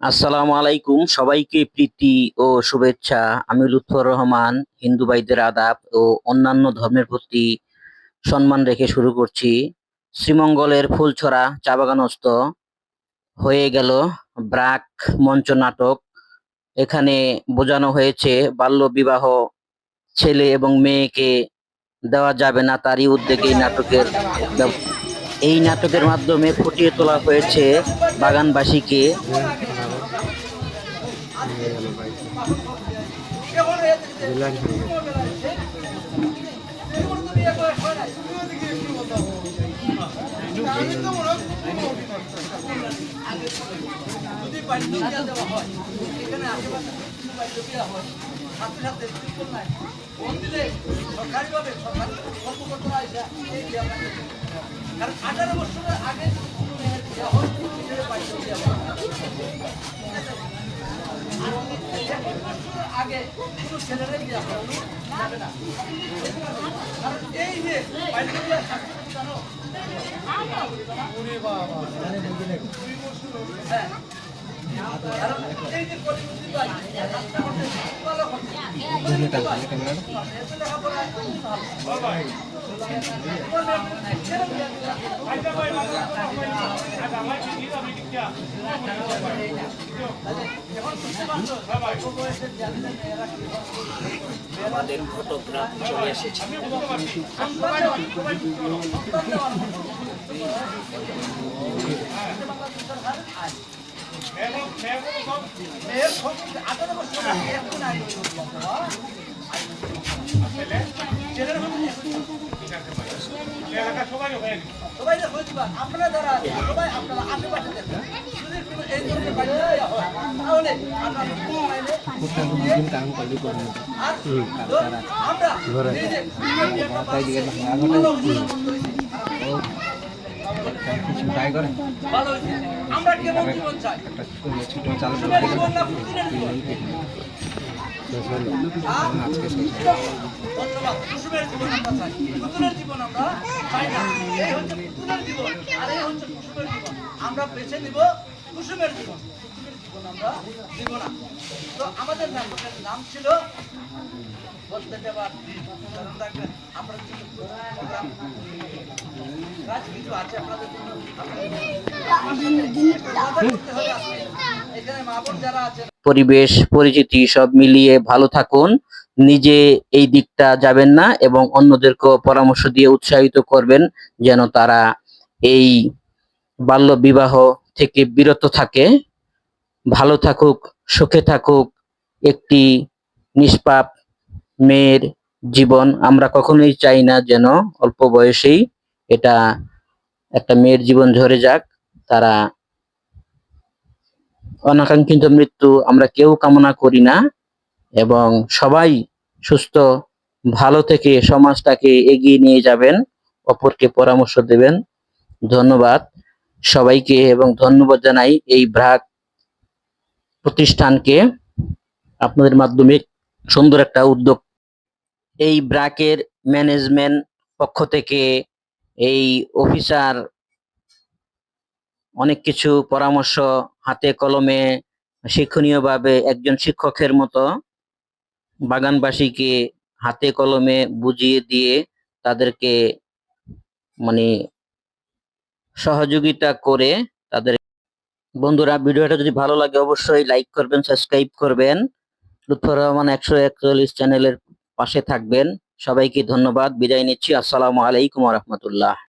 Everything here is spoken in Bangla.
আসসালামু আলাইকুম, সবাইকে প্রীতি ও শুভেচ্ছা। আমি লুৎফর রহমান হিন্দু ভাইদের আদাব ও অন্যান্য ধর্মের প্রতি সম্মান রেখে শুরু করছি। শ্রীমঙ্গলের ফুলছড়া চা বাগানস্থ হয়ে গেল ব্রাক মঞ্চ নাটক। এখানে বোঝানো হয়েছে বাল্য বিবাহ ছেলে এবং মেয়েকে দেওয়া যাবে না, তারই উদ্যোগে এই নাটকের মাধ্যমে ফুটিয়ে তোলা হয়েছে বাগানবাসীকে। কারণ 18 বছরের আগে আগে কোনো ছেলেরাই বিয়ে যাবে না, কারণ এই যে জানো হ্যাঁ, কারণ এই যে পরিবর্তিত আমাদের ফটোগ্রাফ চলে এসেছে। আপনারা যারা সবাই আপনারা আশেপাশে দেখবেন, যদি কোনো এই ধরনের বাচ্চা হয় তাহলে আমরা আমরা কেমন জীবন চাই, জীবন না পুতুলের জীবন। ধন্যবাদ। কুসুমের জীবন আমরা চাই, পুতুলের জীবন আমরা চাই না। এই হচ্ছে পুতুলের জীবন আর এই হচ্ছে কুসুমের জীবন। আমরা বেছে নিব কুসুমের জীবন, পুতুলের জীবন আমরা দিব না। তো আমাদের নাম ছিল বলতে দেবার দিন। আমরা কাজ কিছু আছে আপনাদের জন্য, এখানে মা বোন যারা আছেন। পরিবেশ পরিচিতি সব মিলিয়ে ভালো থাকুন, নিজে এই দিকটা যাবেন না এবং অন্যদেরকেও পরামর্শ দিয়ে উৎসাহিত করবেন যেন তারা এই বাল্য বিবাহ থেকে বিরত থাকে। ভালো থাকুক, সুখে থাকুক একটি নিষ্পাপ মেয়ের জীবন। আমরা কখনোই চাই না যেন অল্প বয়সেই এটা একটা মেয়ের জীবন ঝরে যাক। তারা অনাকাঙ্ক্ষিত মৃত্যু আমরা কেউ কামনা করি না এবং সবাই সুস্থ ভালো থেকে সমাজটাকে এগিয়ে নিয়ে যাবেন, অপরকে পরামর্শ দেবেন। ধন্যবাদ সবাইকে এবং ধন্যবাদ জানাই এই ব্রাক প্রতিষ্ঠানকে, আপনাদের মাধ্যমে সুন্দর একটা উদ্যোগ। এই ব্রাকের ম্যানেজমেন্ট পক্ষ থেকে এই অফিসার অনেক কিছু পরামর্শ হাতে কলমে শিক্ষণীয়ভাবে একজন শিক্ষকের মতো বাগানবাসীকে হাতে কলমে বুঝিয়ে দিয়ে তাদেরকে মানে সহযোগিতা করে তাদের। বন্ধুরা, ভিডিওটা যদি ভালো লাগে অবশ্যই লাইক করবেন, সাবস্ক্রাইব করবেন, লুৎফর রহমান 141 চ্যানেলের পাশে থাকবেন। সবাইকে ধন্যবাদ, বিদায় নিচ্ছি। আসসালামু আলাইকুম ওয়া রাহমাতুল্লাহ।